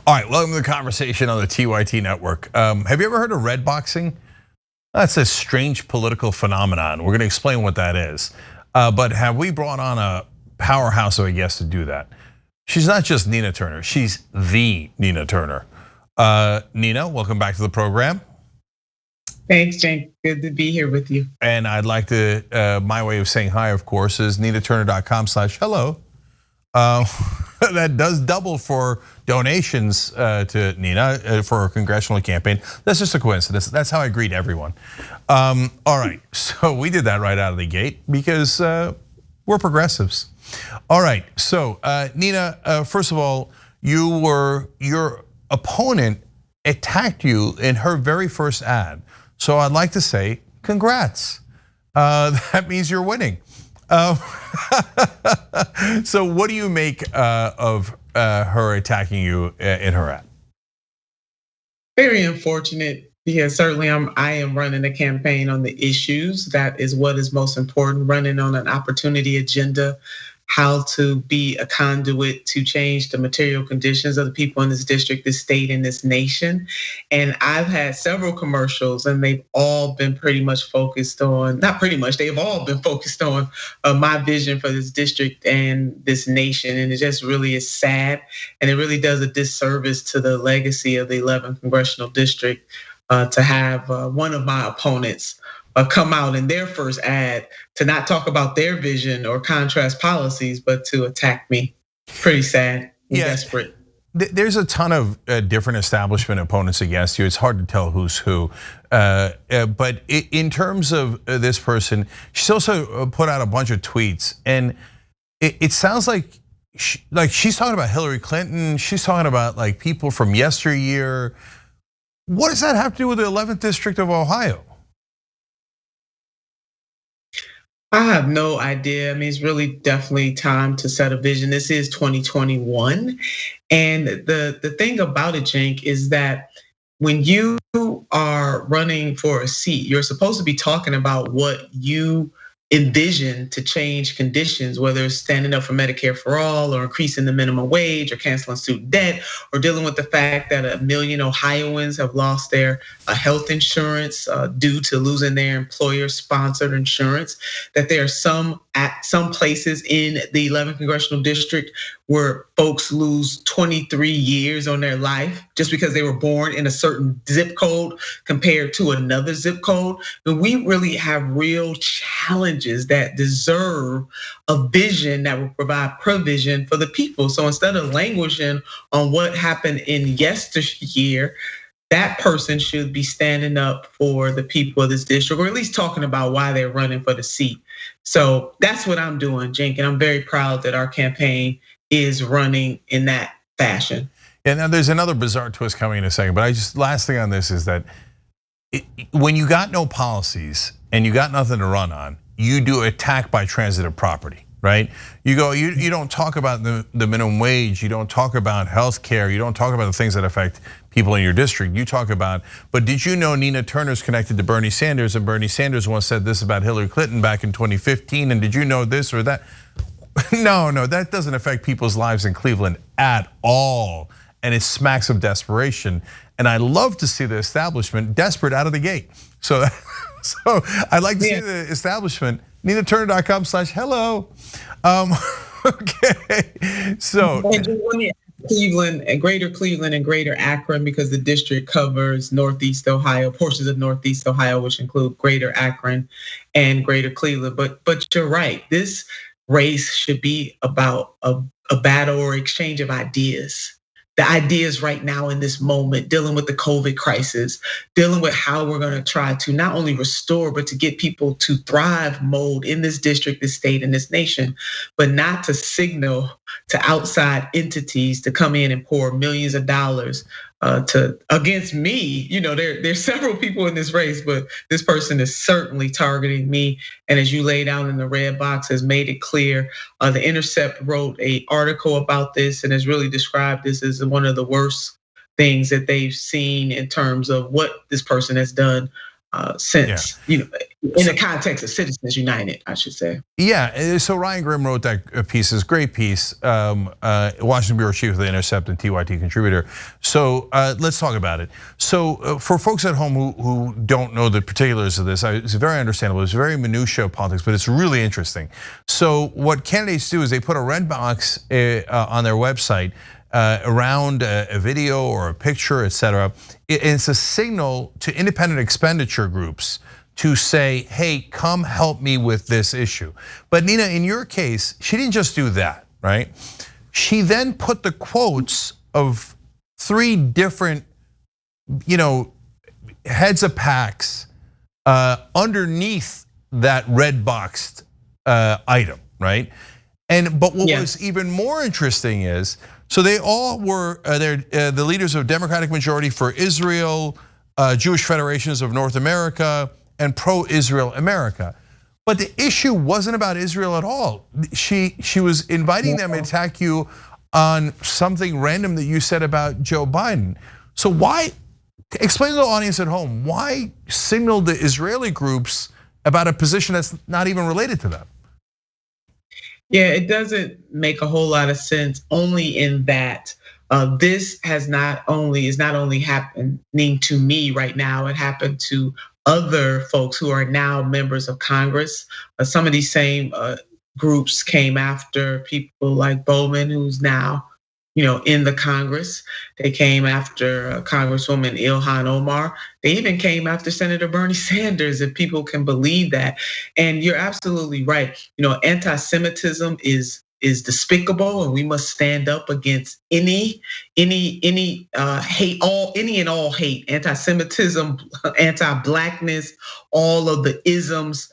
All right, welcome to the conversation on the TYT network. Have you ever heard of red boxing? That's a strange political phenomenon. We're gonna explain what that is. But have we brought on a powerhouse of a guest to do that? She's not just Nina Turner, she's the Nina Turner. Nina, welcome back to the program. Thanks, Cenk. Good to be here with you. And I'd like to, my way of saying hi, of course, is ninaturner.com/hello. That does double for donations to Nina for her congressional campaign. That's just a coincidence. That's how I greet everyone. All right, so we did that right out of the gate because we're progressives. All right, so Nina, first of all, your opponent attacked you in her very first ad. So I'd like to say congrats. That means you're winning. So what do you make of her attacking you in her ad? Very unfortunate because certainly I am running a campaign on the issues. That is what is most important, running on an opportunity agenda, how to be a conduit to change the material conditions of the people in this district, this state, and this nation. And I've had several commercials and they've all been pretty much focused on, not pretty much, they've all been focused on my vision for this district and this nation. And it just really is sad. And it really does a disservice to the legacy of the 11th congressional district to have one of my opponents come out in their first ad to not talk about their vision or contrast policies, but to attack me. Pretty sad and desperate. There's a ton of different establishment opponents against you. It's hard to tell who's who. But in terms of this person, she's also put out a bunch of tweets, and it sounds like she's talking about Hillary Clinton. She's talking about like people from yesteryear. What does that have to do with the 11th district of Ohio? I have no idea. I mean, it's really definitely time to set a vision. This is 2021. And the thing about it, Cenk, is that when you are running for a seat, you're supposed to be talking about what you envision to change conditions, whether it's standing up for Medicare for all or increasing the minimum wage or canceling student debt or dealing with the fact that 1 million Ohioans have lost their health insurance due to losing their employer-sponsored insurance, that there are some places in the 11th congressional district where folks lose 23 years on their life just because they were born in a certain zip code compared to another zip code. And we really have real challenges that deserve a vision that will provide provision for the people. So instead of languishing on what happened in yesteryear, that person should be standing up for the people of this district, or at least talking about why they're running for the seat. So that's what I'm doing, Cenk, and I'm very proud that our campaign is running in that fashion. And now there's another bizarre twist coming in a second, but last thing on this is that when you got no policies and you got nothing to run on, you do attack by transitive property, right? You don't talk about the minimum wage, you don't talk about health care, you don't talk about the things that affect people in your district. You talk about, but did you know Nina Turner's connected to Bernie Sanders, and Bernie Sanders once said this about Hillary Clinton back in 2015, and did you know this or that? No, that doesn't affect people's lives in Cleveland at all. And it smacks of desperation. And I love to see the establishment desperate out of the gate. So I'd like to see the establishment, ninaturner.com/hello. Okay, so. Cleveland and Greater Cleveland and Greater Akron, because the district covers Northeast Ohio, portions of Northeast Ohio, which include Greater Akron and Greater Cleveland. But you're right, this race should be about a battle or exchange of ideas. The ideas right now in this moment, dealing with the COVID crisis, dealing with how we're gonna try to not only restore, but to get people to thrive mode in this district, this state, and this nation, but not to signal to outside entities to come in and pour millions of dollars against me. There's several people in this race, but this person is certainly targeting me. And as you laid out in the red box, has made it clear. The Intercept wrote an article about this and has really described this as one of the worst things that they've seen in terms of what this person has done since, in the context of Citizens United, I should say. Yeah, so Ryan Grimm wrote that piece, this great piece, Washington Bureau Chief of the Intercept and TYT contributor. So let's talk about it. So for folks at home who don't know the particulars of this, it's very understandable. It's very minutiae of politics, but it's really interesting. So what candidates do is they put a red box on their website around a video or a picture, et cetera. It's a signal to independent expenditure groups to say, hey, come help me with this issue. But Nina, in your case, she didn't just do that, right? She then put the quotes of 3 different, heads of PACs underneath that red boxed item, right? But what was even more interesting is, so they all were the leaders of Democratic Majority for Israel, Jewish Federations of North America, and Pro-Israel America. But the issue wasn't about Israel at all. She was inviting them to attack you on something random that you said about Joe Biden. So why, explain to the audience at home, why signal the Israeli groups about a position that's not even related to them? Yeah, it doesn't make a whole lot of sense, only in that this is not only happening to me right now, it happened to other folks who are now members of Congress. Some of these same groups came after people like Bowman, who's now in the Congress. They came after Congresswoman Ilhan Omar. They even came after Senator Bernie Sanders, if people can believe that. And you're absolutely right. Anti-Semitism is despicable, and we must stand up against any hate, any and all hate, anti-Semitism, anti-blackness, all of the isms,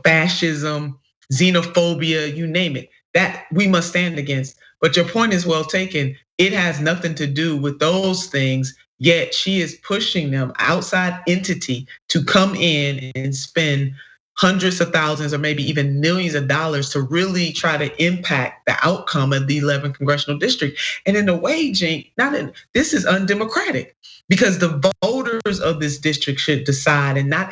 fascism, xenophobia, you name it. That we must stand against. But your point is well taken. It has nothing to do with those things, yet she is pushing them, outside entity, to come in and spend hundreds of thousands or maybe even millions of dollars to really try to impact the outcome of the 11th congressional district. And in a way, Cenk, this is undemocratic, because the voters of this district should decide, and not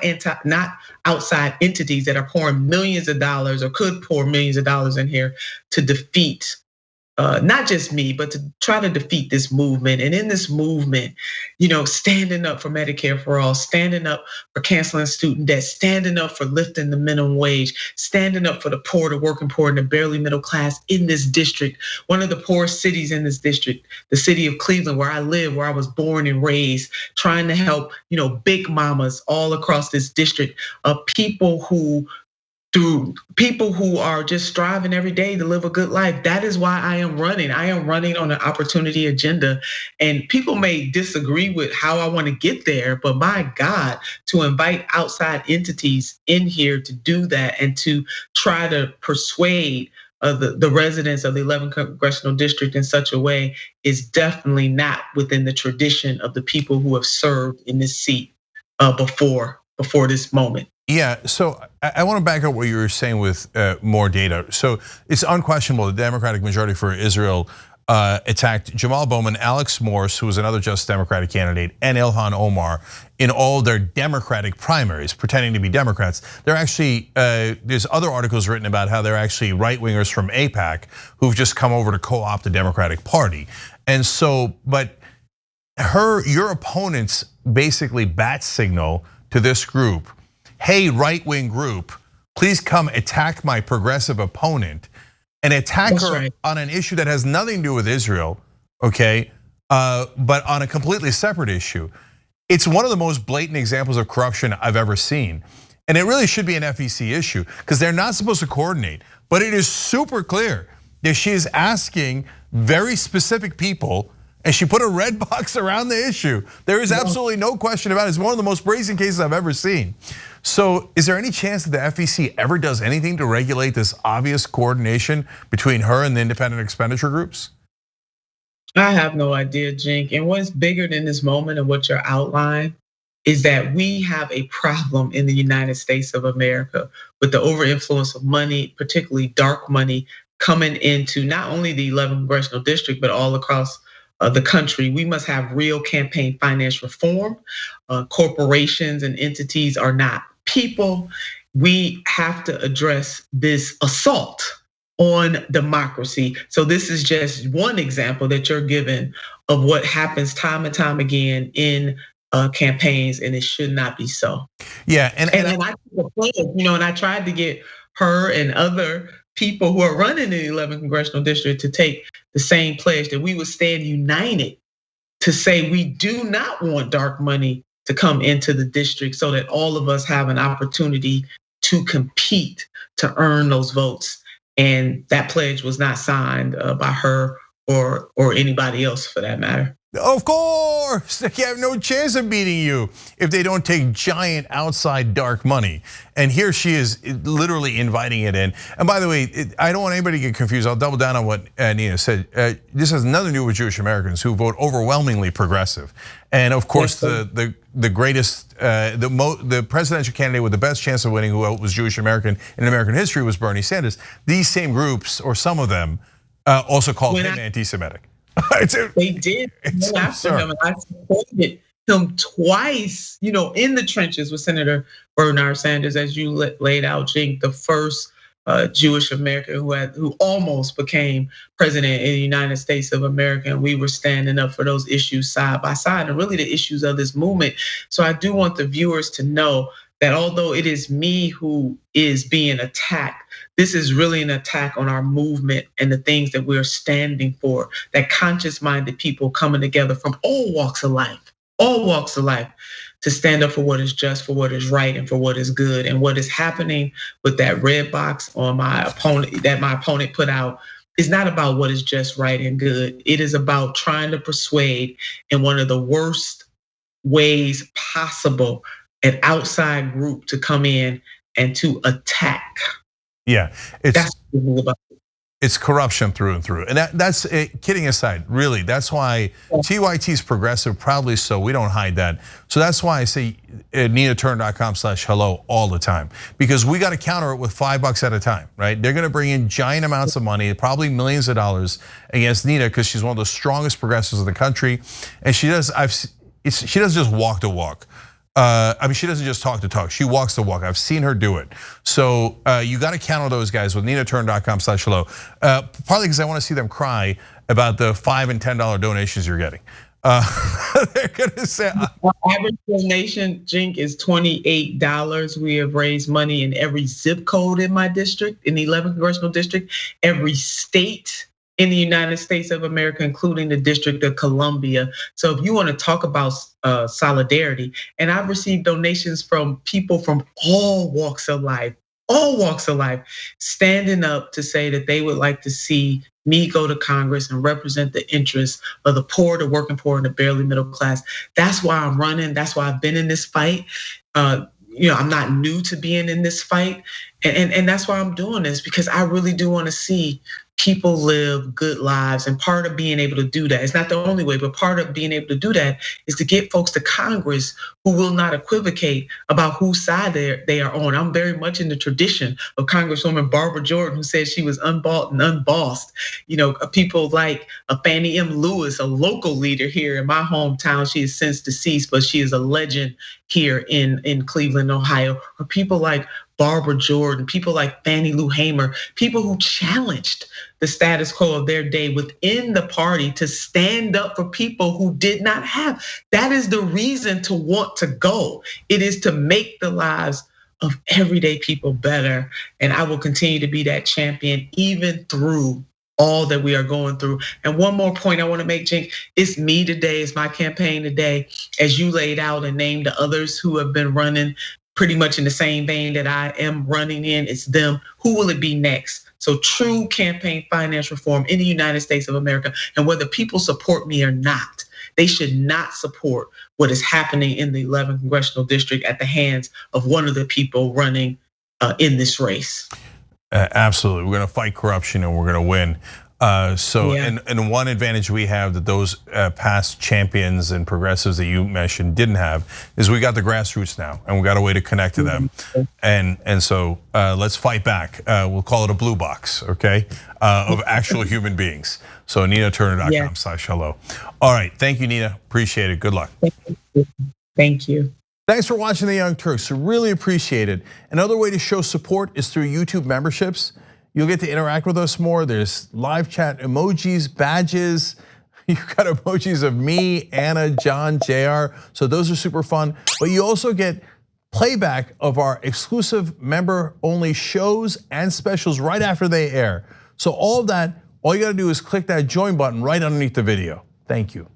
outside entities that are pouring millions of dollars or could pour millions of dollars in here to defeat not just me, but to try to defeat this movement. And in this movement, standing up for Medicare for all, standing up for canceling student debt, standing up for lifting the minimum wage, standing up for the poor, the working poor, and the barely middle class in this district, one of the poorest cities in this district, the city of Cleveland, where I live, where I was born and raised, trying to help, big mamas all across this district, of people who are just striving every day to live a good life. That is why I am running. I am running on an opportunity agenda. And people may disagree with how I want to get there, but my God, to invite outside entities in here to do that and to try to persuade the residents of the 11th congressional district in such a way is definitely not within the tradition of the people who have served in this seat before this moment. Yeah, so I want to back up what you were saying with more data. So it's unquestionable the Democratic Majority for Israel attacked Jamal Bowman, Alex Morse, who was another Just Democratic candidate, and Ilhan Omar in all their Democratic primaries, pretending to be Democrats. They're actually, there's other articles written about how they're actually right-wingers from APAC who've just come over to co-opt the Democratic Party. And so, but your opponents basically bat signal to this group, hey, right-wing group, please come attack my progressive opponent, and attack her on an issue that has nothing to do with Israel, okay? But on a completely separate issue. It's one of the most blatant examples of corruption I've ever seen. And it really should be an FEC issue, because they're not supposed to coordinate. But it is super clear that she is asking very specific people, and she put a red box around the issue. There is absolutely no question about it. It's one of the most brazen cases I've ever seen. So is there any chance that the FEC ever does anything to regulate this obvious coordination between her and the independent expenditure groups? I have no idea, Cenk. And what's bigger than this moment of what you're outlining is that we have a problem in the United States of America with the overinfluence of money, particularly dark money, coming into not only the 11th congressional district, but all across the country. We must have real campaign finance reform. Corporations and entities are not people. We have to address this assault on democracy. So this is just one example that you're given of what happens time and time again in campaigns, and it should not be so. Yeah, and I took a pledge, and I tried to get her and other people who are running the 11th congressional district to take the same pledge, that we would stand united to say we do not want dark money to come into the district, so that all of us have an opportunity to compete to earn those votes. And that pledge was not signed by her or anybody else for that matter. Of course, they have no chance of beating you if they don't take giant outside dark money. And here she is literally inviting it in. And by the way, I don't want anybody to get confused. I'll double down on what Nina said. This has nothing to do with Jewish Americans who vote overwhelmingly progressive. And of course, the greatest, the presidential candidate with the best chance of winning, who was Jewish American in American history, was Bernie Sanders. These same groups, or some of them, also called him anti-Semitic. They did go after him, and I supported him twice, in the trenches with Senator Bernard Sanders, as you laid out, Cenk, the first Jewish American who almost became president in the United States of America. And we were standing up for those issues side by side, and really the issues of this movement. So I do want the viewers to know that although it is me who is being attacked, this is really an attack on our movement and the things that we're standing for, that conscious-minded people coming together from all walks of life, to stand up for what is just, for what is right, and for what is good. And what is happening with that red box on my opponent, that my opponent put out, is not about what is just, right, and good. It is about trying to persuade, in one of the worst ways possible, an outside group to come in and to attack. Yeah, it's corruption through and through. And that's, kidding aside, really, that's why TYT is progressive, proudly so. We don't hide that. So that's why I say ninaturner.com/hello all the time, because we got to counter it with $5 at a time, right? They're going to bring in giant amounts of money, probably millions of dollars, against Nina, because she's one of the strongest progressives in the country. And she doesn't just walk the walk. She doesn't just talk the talk, she walks the walk. I've seen her do it. So you got to counter those guys with ninaturner.com/hello. Partly because I want to see them cry about the $5 and $10 donations you're getting. They're gonna say average donation, Cenk, is $28. We have raised money in every zip code in my district, in the 11th congressional district, every state in the United States of America, including the District of Columbia. So if you want to talk about solidarity, and I've received donations from people from all walks of life, standing up to say that they would like to see me go to Congress and represent the interests of the poor, the working poor, and the barely middle class. That's why I'm running. That's why I've been in this fight. I'm not new to being in this fight. And that's why I'm doing this, because I really do want to see people live good lives. And part of being able to do that, it's not the only way, but part of being able to do that is to get folks to Congress who will not equivocate about whose side they are on. I'm very much in the tradition of Congresswoman Barbara Jordan, who said she was unbought and unbossed. People like Fannie M. Lewis, a local leader here in my hometown. She is since deceased, but she is a legend here in Cleveland, Ohio. Or people like Barbara Jordan, people like Fannie Lou Hamer, people who challenged the status quo of their day within the party to stand up for people who did not have. That is the reason to want to go. It is to make the lives of everyday people better. And I will continue to be that champion, even through all that we are going through. And one more point I want to make, Cenk, it's me today, it's my campaign today, as you laid out and named the others who have been running pretty much in the same vein that I am running in. It's them. Who will it be next? So true campaign finance reform in the United States of America. And whether people support me or not, they should not support what is happening in the 11th congressional district at the hands of one of the people running in this race. Absolutely, we're gonna fight corruption and we're gonna win. And one advantage we have that those past champions and progressives that you mentioned didn't have is we got the grassroots now, and we got a way to connect to them. And so let's fight back. We'll call it a blue box, okay, of actual human beings. So NinaTurner.com/hello. All right, thank you, Nina. Appreciate it. Good luck. Thank you. Thanks for watching the Young Turks. Really appreciate it. Another way to show support is through YouTube memberships. You'll get to interact with us more. There's live chat emojis, badges. You've got emojis of me, Anna, John, JR. So those are super fun. But you also get playback of our exclusive member-only shows and specials right after they air. So all of that, all you gotta do is click that join button right underneath the video. Thank you.